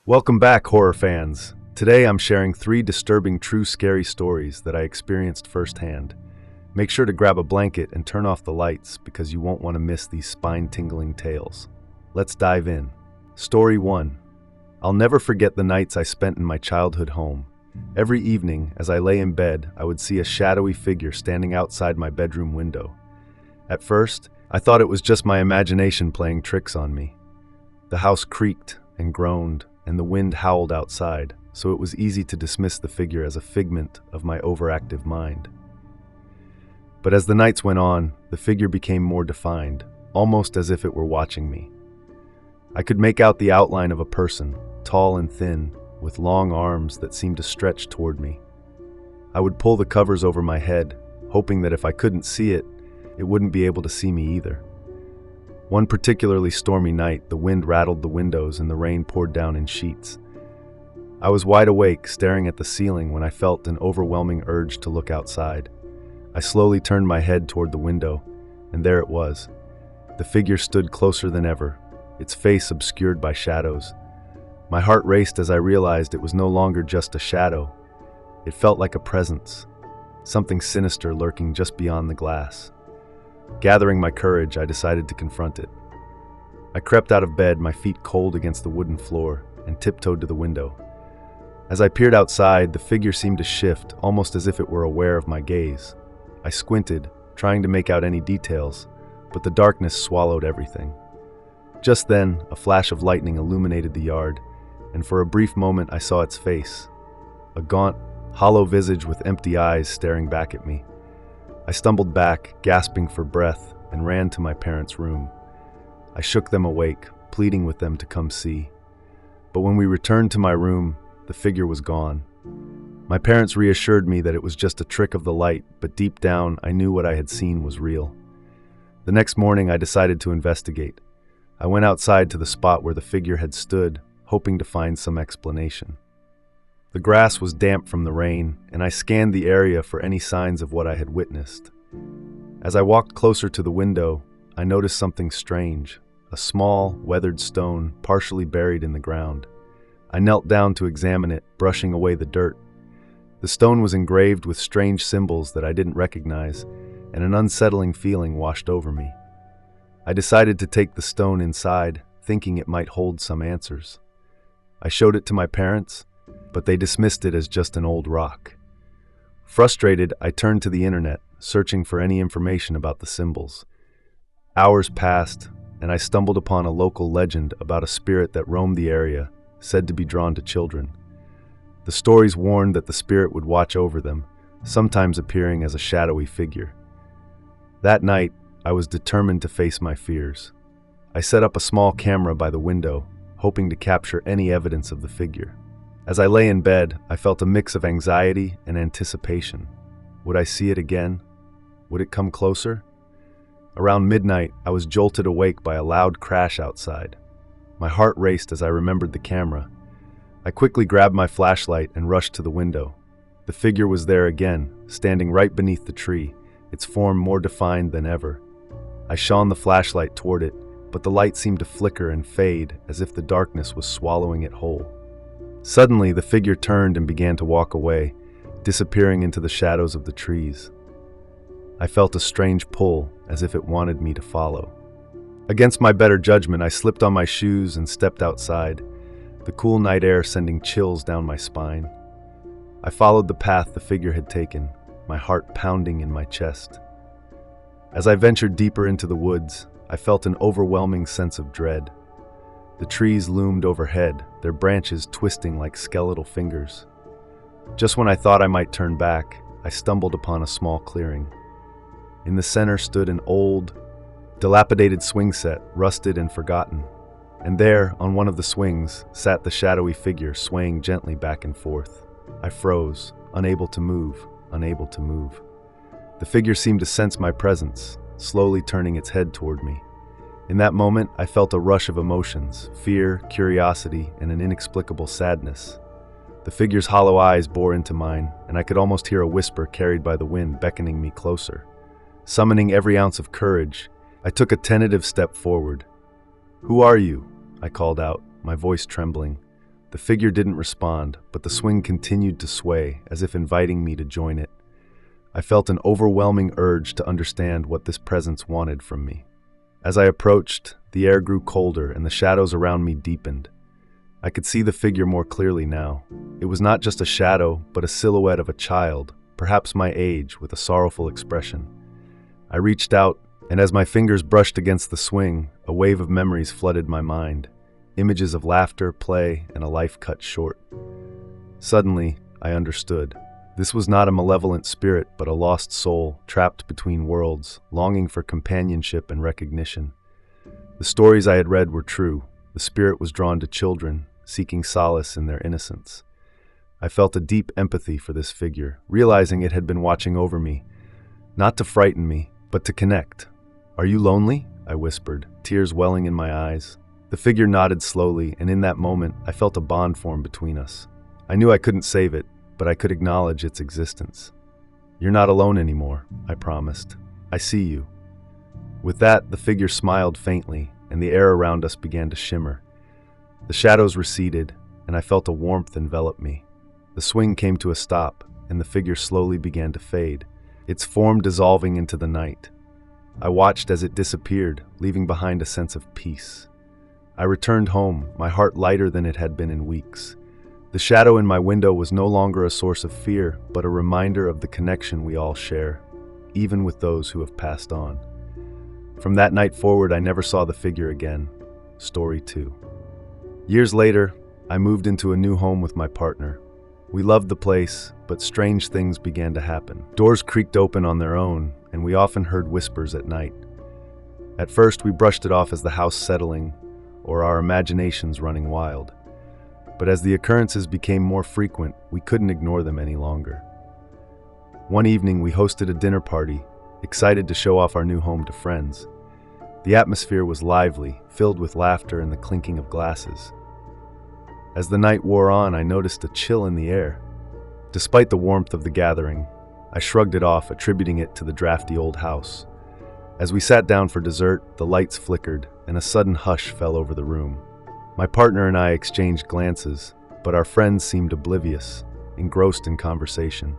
Welcome back, horror fans. Today I'm sharing 3 disturbing true scary stories that I experienced firsthand. Make sure to grab a blanket and turn off the lights because you won't want to miss these spine-tingling tales. Let's dive in. Story 1. I'll never forget the nights I spent in my childhood home. Every evening, as I lay in bed, I would see a shadowy figure standing outside my bedroom window. At first, I thought it was just my imagination playing tricks on me. The house creaked and groaned, and the wind howled outside, so it was easy to dismiss the figure as a figment of my overactive mind. But as the nights went on, the figure became more defined, almost as if it were watching me. I could make out the outline of a person, tall and thin, with long arms that seemed to stretch toward me. I would pull the covers over my head, hoping that if I couldn't see it, it wouldn't be able to see me either. One particularly stormy night, the wind rattled the windows and the rain poured down in sheets. I was wide awake, staring at the ceiling when I felt an overwhelming urge to look outside. I slowly turned my head toward the window, and there it was. The figure stood closer than ever, its face obscured by shadows. My heart raced as I realized it was no longer just a shadow. It felt like a presence, something sinister lurking just beyond the glass. Gathering my courage, I decided to confront it. I crept out of bed, my feet cold against the wooden floor, and tiptoed to the window. As I peered outside, the figure seemed to shift, almost as if it were aware of my gaze. I squinted, trying to make out any details, but the darkness swallowed everything. Just then, a flash of lightning illuminated the yard, and for a brief moment I saw its face, a gaunt, hollow visage with empty eyes staring back at me. I stumbled back, gasping for breath, and ran to my parents' room. I shook them awake, pleading with them to come see. But when we returned to my room, the figure was gone. My parents reassured me that it was just a trick of the light, but deep down, I knew what I had seen was real. The next morning, I decided to investigate. I went outside to the spot where the figure had stood, hoping to find some explanation. The grass was damp from the rain, and I scanned the area for any signs of what I had witnessed. As I walked closer to the window, I noticed something strange, a small, weathered stone partially buried in the ground. I knelt down to examine it, brushing away the dirt. The stone was engraved with strange symbols that I didn't recognize, and an unsettling feeling washed over me. I decided to take the stone inside, thinking it might hold some answers. I showed it to my parents, but they dismissed it as just an old rock. Frustrated, I turned to the internet, searching for any information about the symbols. Hours passed, and I stumbled upon a local legend about a spirit that roamed the area, said to be drawn to children. The stories warned that the spirit would watch over them, sometimes appearing as a shadowy figure. That night, I was determined to face my fears. I set up a small camera by the window, hoping to capture any evidence of the figure. As I lay in bed, I felt a mix of anxiety and anticipation. Would I see it again? Would it come closer? Around midnight, I was jolted awake by a loud crash outside. My heart raced as I remembered the camera. I quickly grabbed my flashlight and rushed to the window. The figure was there again, standing right beneath the tree, its form more defined than ever. I shone the flashlight toward it, but the light seemed to flicker and fade as if the darkness was swallowing it whole. Suddenly, the figure turned and began to walk away, disappearing into the shadows of the trees. I felt a strange pull, as if it wanted me to follow. Against my better judgment, I slipped on my shoes and stepped outside, the cool night air sending chills down my spine. I followed the path the figure had taken, my heart pounding in my chest. As I ventured deeper into the woods, I felt an overwhelming sense of dread. The trees loomed overhead, their branches twisting like skeletal fingers. Just when I thought I might turn back, I stumbled upon a small clearing. In the center stood an old, dilapidated swing set, rusted and forgotten. And there, on one of the swings, sat the shadowy figure swaying gently back and forth. I froze, unable to move, unable to move. The figure seemed to sense my presence, slowly turning its head toward me. In that moment, I felt a rush of emotions, fear, curiosity, and an inexplicable sadness. The figure's hollow eyes bore into mine, and I could almost hear a whisper carried by the wind beckoning me closer. Summoning every ounce of courage, I took a tentative step forward. "Who are you?" I called out, my voice trembling. The figure didn't respond, but the swing continued to sway, as if inviting me to join it. I felt an overwhelming urge to understand what this presence wanted from me. As I approached, the air grew colder and the shadows around me deepened. I could see the figure more clearly now. It was not just a shadow, but a silhouette of a child, perhaps my age, with a sorrowful expression. I reached out, and as my fingers brushed against the swing, a wave of memories flooded my mind. Images of laughter, play, and a life cut short. Suddenly, I understood. This was not a malevolent spirit, but a lost soul, trapped between worlds, longing for companionship and recognition. The stories I had read were true. The spirit was drawn to children, seeking solace in their innocence. I felt a deep empathy for this figure, realizing it had been watching over me, not to frighten me, but to connect. "Are you lonely?" I whispered, tears welling in my eyes. The figure nodded slowly, and in that moment, I felt a bond form between us. I knew I couldn't save it, but I could acknowledge its existence. "You're not alone anymore," I promised. "I see you." With that, the figure smiled faintly, and the air around us began to shimmer. The shadows receded, and I felt a warmth envelop me. The swing came to a stop, and the figure slowly began to fade, its form dissolving into the night. I watched as it disappeared, leaving behind a sense of peace. I returned home, my heart lighter than it had been in weeks. The shadow in my window was no longer a source of fear, but a reminder of the connection we all share, even with those who have passed on. From that night forward, I never saw the figure again. Story 2. Years later, I moved into a new home with my partner. We loved the place, but strange things began to happen. Doors creaked open on their own, and we often heard whispers at night. At first, we brushed it off as the house settling, or our imaginations running wild. But as the occurrences became more frequent, we couldn't ignore them any longer. One evening, we hosted a dinner party, excited to show off our new home to friends. The atmosphere was lively, filled with laughter and the clinking of glasses. As the night wore on, I noticed a chill in the air. Despite the warmth of the gathering, I shrugged it off, attributing it to the drafty old house. As we sat down for dessert, the lights flickered, and a sudden hush fell over the room. My partner and I exchanged glances, but our friends seemed oblivious, engrossed in conversation.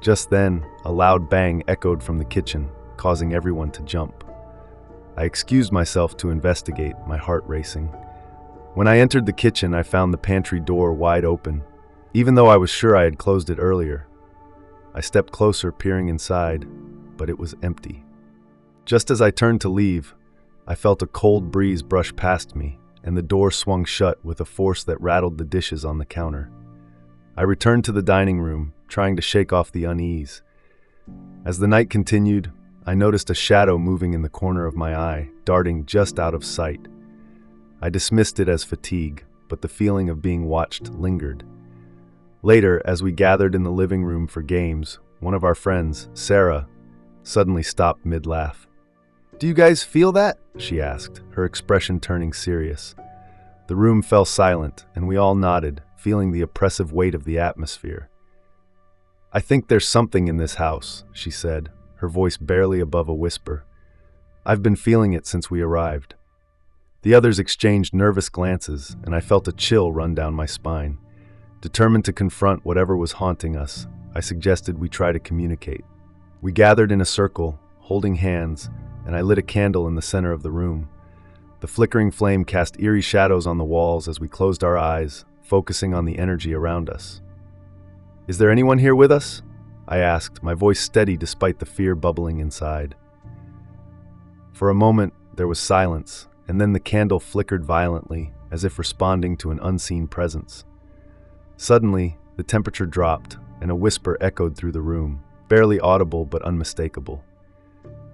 Just then, a loud bang echoed from the kitchen, causing everyone to jump. I excused myself to investigate, my heart racing. When I entered the kitchen, I found the pantry door wide open, even though I was sure I had closed it earlier. I stepped closer, peering inside, but it was empty. Just as I turned to leave, I felt a cold breeze brush past me, and the door swung shut with a force that rattled the dishes on the counter. I returned to the dining room, trying to shake off the unease. As the night continued, I noticed a shadow moving in the corner of my eye, darting just out of sight. I dismissed it as fatigue, but the feeling of being watched lingered. Later, as we gathered in the living room for games, one of our friends, Sarah, suddenly stopped mid-laugh. "Do you guys feel that?" she asked, her expression turning serious. The room fell silent, and we all nodded, feeling the oppressive weight of the atmosphere. "I think there's something in this house," she said, her voice barely above a whisper. "I've been feeling it since we arrived." The others exchanged nervous glances, and I felt a chill run down my spine. Determined to confront whatever was haunting us, I suggested we try to communicate. We gathered in a circle, holding hands, and I lit a candle in the center of the room. The flickering flame cast eerie shadows on the walls as we closed our eyes, focusing on the energy around us. "Is there anyone here with us?" I asked, my voice steady despite the fear bubbling inside. For a moment, there was silence, and then the candle flickered violently, as if responding to an unseen presence. Suddenly, the temperature dropped, and a whisper echoed through the room, barely audible but unmistakable.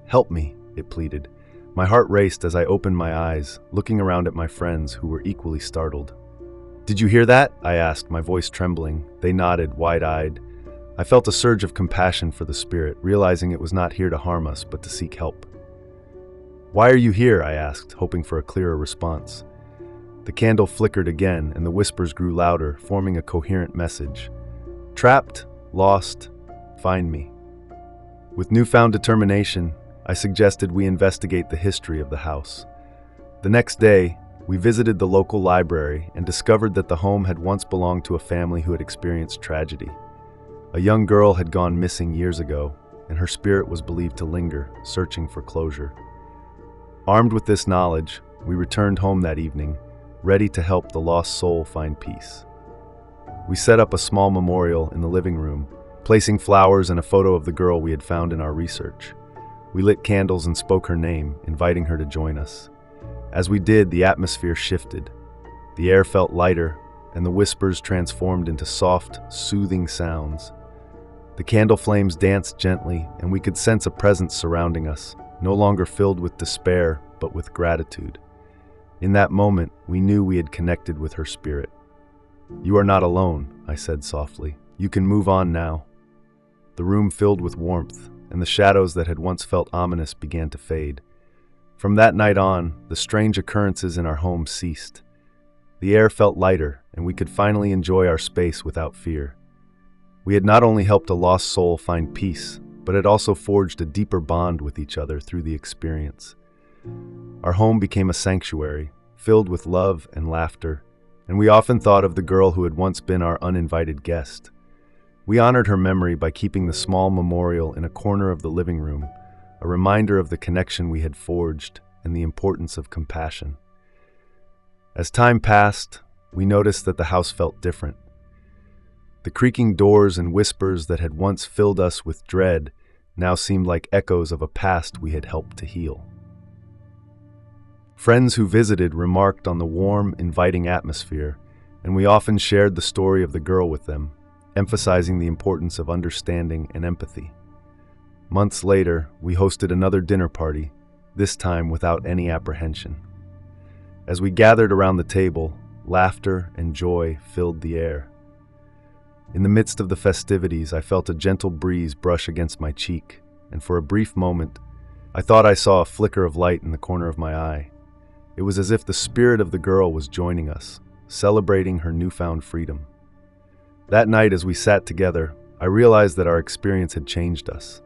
"Help me," it pleaded. My heart raced as I opened my eyes, looking around at my friends who were equally startled. "Did you hear that?" I asked, my voice trembling. They nodded, wide-eyed. I felt a surge of compassion for the spirit, realizing it was not here to harm us, but to seek help. "Why are you here?" I asked, hoping for a clearer response. The candle flickered again, and the whispers grew louder, forming a coherent message. "Trapped, lost, find me." With newfound determination, I suggested we investigate the history of the house. The next day, We visited the local library and discovered that the home had once belonged to a family who had experienced tragedy. A young girl had gone missing years ago, and her spirit was believed to linger, searching for closure. Armed with this knowledge, we returned home that evening, ready to help the lost soul find peace. We set up a small memorial in the living room, placing flowers and a photo of the girl we had found in our research. We lit candles and spoke her name, inviting her to join us. As we did, the atmosphere shifted. The air felt lighter, and the whispers transformed into soft, soothing sounds. The candle flames danced gently, and we could sense a presence surrounding us, no longer filled with despair, but with gratitude. In that moment, we knew we had connected with her spirit. "You are not alone," I said softly. "You can move on now." The room filled with warmth, and the shadows that had once felt ominous began to fade. From that night on, the strange occurrences in our home ceased. The air felt lighter, and we could finally enjoy our space without fear. We had not only helped a lost soul find peace, but had also forged a deeper bond with each other through the experience. Our home became a sanctuary, filled with love and laughter, and we often thought of the girl who had once been our uninvited guest. We honored her memory by keeping the small memorial in a corner of the living room, a reminder of the connection we had forged and the importance of compassion. As time passed, we noticed that the house felt different. The creaking doors and whispers that had once filled us with dread now seemed like echoes of a past we had helped to heal. Friends who visited remarked on the warm, inviting atmosphere, and we often shared the story of the girl with them, emphasizing the importance of understanding and empathy. Months later, we hosted another dinner party, this time without any apprehension. As we gathered around the table, laughter and joy filled the air. In the midst of the festivities, I felt a gentle breeze brush against my cheek, and for a brief moment, I thought I saw a flicker of light in the corner of my eye. It was as if the spirit of the girl was joining us, celebrating her newfound freedom. That night, as we sat together, I realized that our experience had changed us.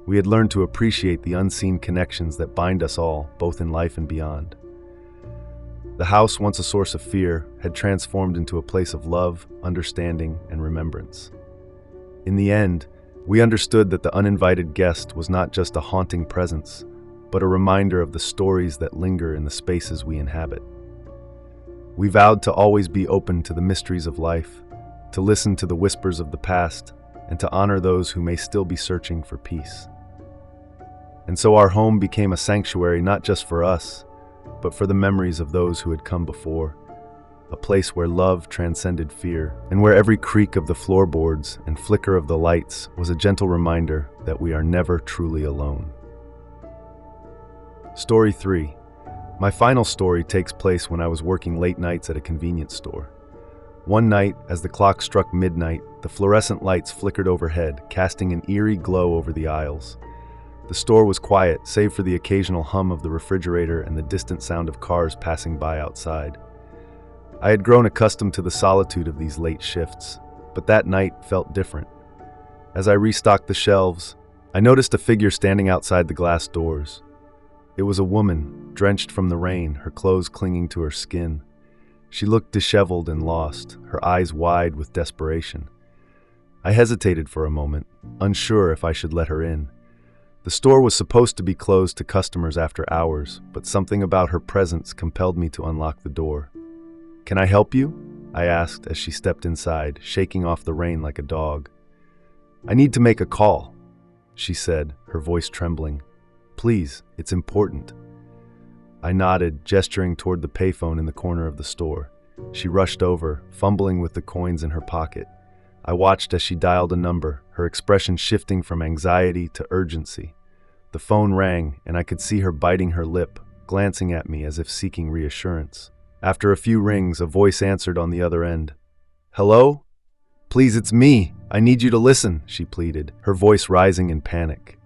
We had learned to appreciate the unseen connections that bind us all, both in life and beyond. The house, once a source of fear, had transformed into a place of love, understanding, and remembrance. In the end, we understood that the uninvited guest was not just a haunting presence, but a reminder of the stories that linger in the spaces we inhabit. We vowed to always be open to the mysteries of life, to listen to the whispers of the past, and to honor those who may still be searching for peace. And so our home became a sanctuary not just for us, but for the memories of those who had come before, a place where love transcended fear, and where every creak of the floorboards and flicker of the lights was a gentle reminder that we are never truly alone. Story 3. My final story takes place when I was working late nights at a convenience store. One night, as the clock struck midnight, the fluorescent lights flickered overhead, casting an eerie glow over the aisles. The store was quiet, save for the occasional hum of the refrigerator and the distant sound of cars passing by outside. I had grown accustomed to the solitude of these late shifts, but that night felt different. As I restocked the shelves, I noticed a figure standing outside the glass doors. It was a woman, drenched from the rain, her clothes clinging to her skin. She looked disheveled and lost, her eyes wide with desperation. I hesitated for a moment, unsure if I should let her in. The store was supposed to be closed to customers after hours, but something about her presence compelled me to unlock the door. "Can I help you?" I asked as she stepped inside, shaking off the rain like a dog. "I need to make a call," she said, her voice trembling. "Please, it's important." I nodded, gesturing toward the payphone in the corner of the store. She rushed over, fumbling with the coins in her pocket. I watched as she dialed a number, her expression shifting from anxiety to urgency. The phone rang, and I could see her biting her lip, glancing at me as if seeking reassurance. After a few rings, a voice answered on the other end. "Hello? Please, it's me. I need you to listen," she pleaded, her voice rising in panic.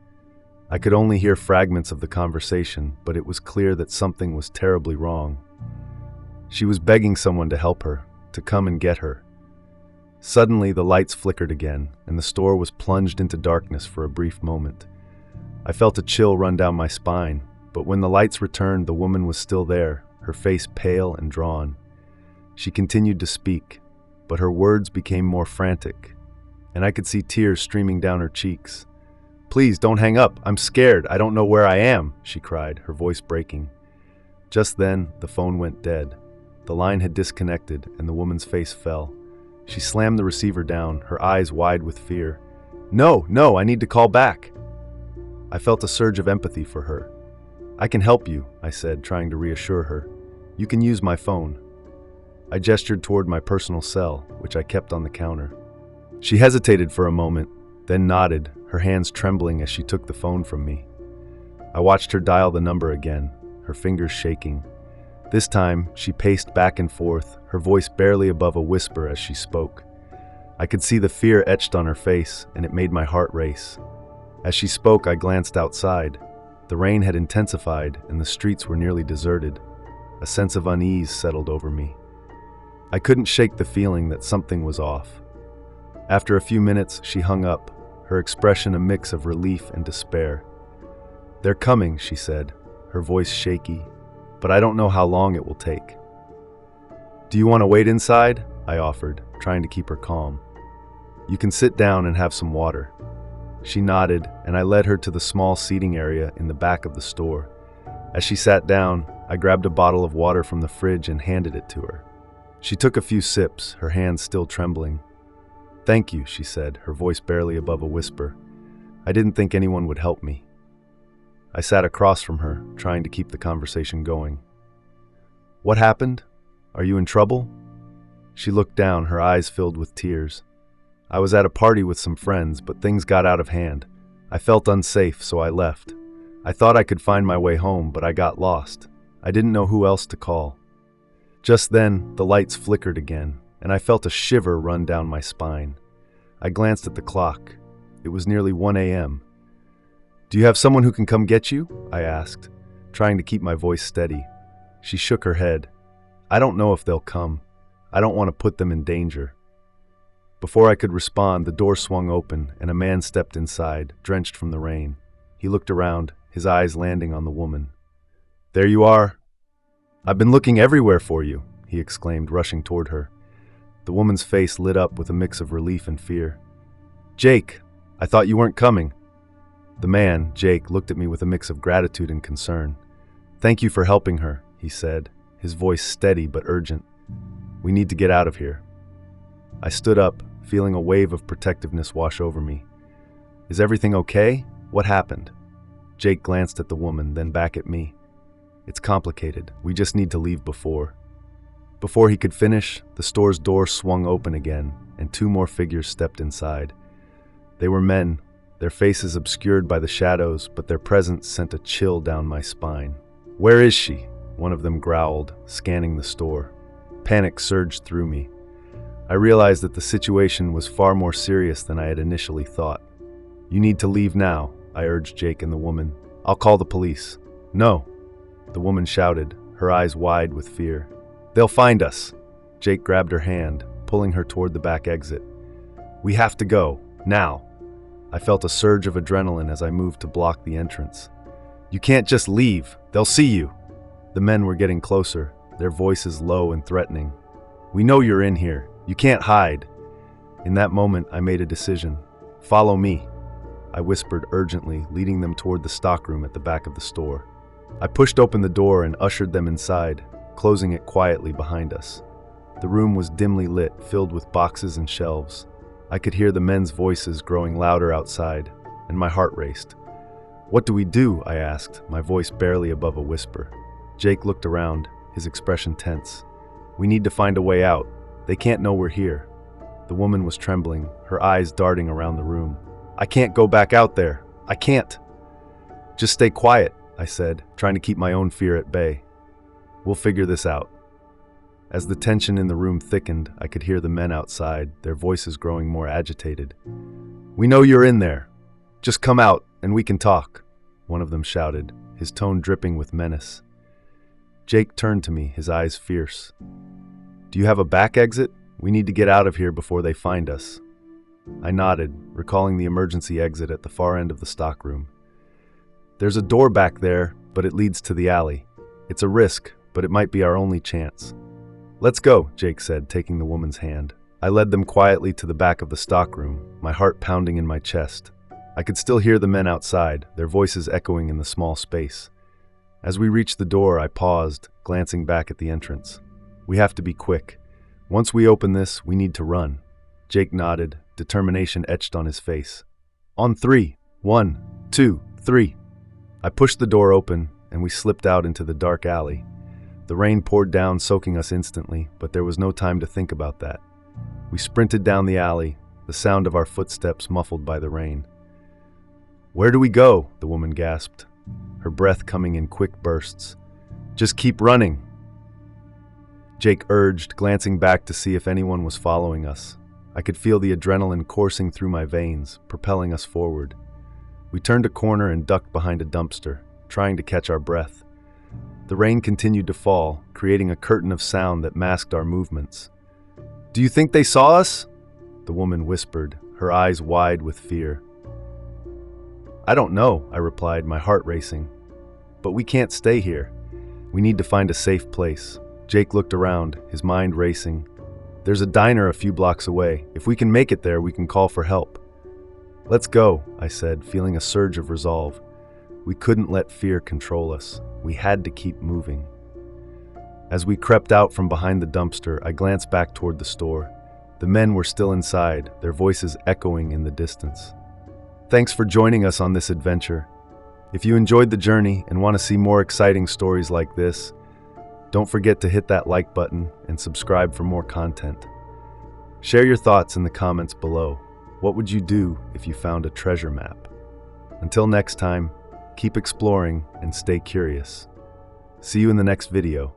I could only hear fragments of the conversation, but it was clear that something was terribly wrong. She was begging someone to help her, to come and get her. Suddenly, the lights flickered again, and the store was plunged into darkness for a brief moment. I felt a chill run down my spine, but when the lights returned, the woman was still there, her face pale and drawn. She continued to speak, but her words became more frantic, and I could see tears streaming down her cheeks. "Please, don't hang up. I'm scared. I don't know where I am," she cried, her voice breaking. Just then, the phone went dead. The line had disconnected, and the woman's face fell. She slammed the receiver down, her eyes wide with fear. No, I need to call back." I felt a surge of empathy for her. "I can help you," I said, trying to reassure her. "You can use my phone." I gestured toward my personal cell, which I kept on the counter. She hesitated for a moment, then nodded, her hands trembling as she took the phone from me. I watched her dial the number again, her fingers shaking. This time, she paced back and forth, her voice barely above a whisper as she spoke. I could see the fear etched on her face, and it made my heart race. As she spoke, I glanced outside. The rain had intensified, and the streets were nearly deserted. A sense of unease settled over me. I couldn't shake the feeling that something was off. After a few minutes, she hung up, her expression a mix of relief and despair. "They're coming," she said, her voice shaky, "but I don't know how long it will take." "Do you want to wait inside?" I offered, trying to keep her calm. "You can sit down and have some water." She nodded, and I led her to the small seating area in the back of the store. As she sat down, I grabbed a bottle of water from the fridge and handed it to her. She took a few sips, her hands still trembling. "Thank you," she said, her voice barely above a whisper. "I didn't think anyone would help me." I sat across from her, trying to keep the conversation going. "What happened? Are you in trouble?" She looked down, her eyes filled with tears. "I was at a party with some friends, but things got out of hand. I felt unsafe, so I left. I thought I could find my way home, but I got lost. I didn't know who else to call." Just then, the lights flickered again, and I felt a shiver run down my spine. I glanced at the clock. It was nearly 1 a.m. "Do you have someone who can come get you?" I asked, trying to keep my voice steady. She shook her head. "I don't know if they'll come. I don't want to put them in danger." Before I could respond, the door swung open, and a man stepped inside, drenched from the rain. He looked around, his eyes landing on the woman. "There you are. I've been looking everywhere for you," he exclaimed, rushing toward her. The woman's face lit up with a mix of relief and fear. "Jake, I thought you weren't coming." The man, Jake, looked at me with a mix of gratitude and concern. "Thank you for helping her," he said, his voice steady but urgent. "We need to get out of here." I stood up, feeling a wave of protectiveness wash over me. "Is everything okay? What happened?" Jake glanced at the woman, then back at me. "It's complicated. We just need to leave before." Before he could finish, the store's door swung open again, and 2 more figures stepped inside. They were men, their faces obscured by the shadows, but their presence sent a chill down my spine. "Where is she?" one of them growled, scanning the store. Panic surged through me. I realized that the situation was far more serious than I had initially thought. "You need to leave now," I urged Jake and the woman. "I'll call the police." "No," the woman shouted, her eyes wide with fear. "They'll find us." Jake grabbed her hand, pulling her toward the back exit. "We have to go, now." I felt a surge of adrenaline as I moved to block the entrance. "You can't just leave. They'll see you." The men were getting closer, their voices low and threatening. "We know you're in here. You can't hide." In that moment, I made a decision. "Follow me," I whispered urgently, leading them toward the stockroom at the back of the store. I pushed open the door and ushered them inside, closing it quietly behind us. The room was dimly lit, filled with boxes and shelves. I could hear the men's voices growing louder outside, and my heart raced. "What do we do?" I asked, my voice barely above a whisper. Jake looked around, his expression tense. "We need to find a way out. They can't know we're here." The woman was trembling, her eyes darting around the room. "I can't go back out there. I can't." "Just stay quiet," I said, trying to keep my own fear at bay. "We'll figure this out." As the tension in the room thickened, I could hear the men outside, their voices growing more agitated. "We know you're in there. Just come out, and we can talk," one of them shouted, his tone dripping with menace. Jake turned to me, his eyes fierce. "Do you have a back exit? We need to get out of here before they find us." I nodded, recalling the emergency exit at the far end of the stockroom. "There's a door back there, but it leads to the alley. It's a risk, but it might be our only chance. "Let's go," Jake said, taking the woman's hand. I led them quietly to the back of the stockroom, my heart pounding in my chest. I could still hear the men outside, their voices echoing in the small space. As we reached the door, I paused, glancing back at the entrance. "We have to be quick. Once we open this, we need to run." Jake nodded, determination etched on his face. "On 3. 1, 2, 3. I pushed the door open, and we slipped out into the dark alley. The rain poured down, soaking us instantly, but there was no time to think about that. We sprinted down the alley, the sound of our footsteps muffled by the rain. "Where do we go?" the woman gasped, her breath coming in quick bursts. "Just keep running," Jake urged, glancing back to see if anyone was following us. I could feel the adrenaline coursing through my veins, propelling us forward. We turned a corner and ducked behind a dumpster, trying to catch our breath. The rain continued to fall, creating a curtain of sound that masked our movements. "Do you think they saw us?" the woman whispered, her eyes wide with fear. "I don't know," I replied, my heart racing. "But we can't stay here. We need to find a safe place." Jake looked around, his mind racing. "There's a diner a few blocks away. If we can make it there, we can call for help." "Let's go," I said, feeling a surge of resolve. We couldn't let fear control us. We had to keep moving. As we crept out from behind the dumpster, I glanced back toward the store. The men were still inside, their voices echoing in the distance. Thanks for joining us on this adventure. If you enjoyed the journey and want to see more exciting stories like this, don't forget to hit that like button and subscribe for more content. Share your thoughts in the comments below. What would you do if you found a treasure map? Until next time, keep exploring and stay curious. See you in the next video.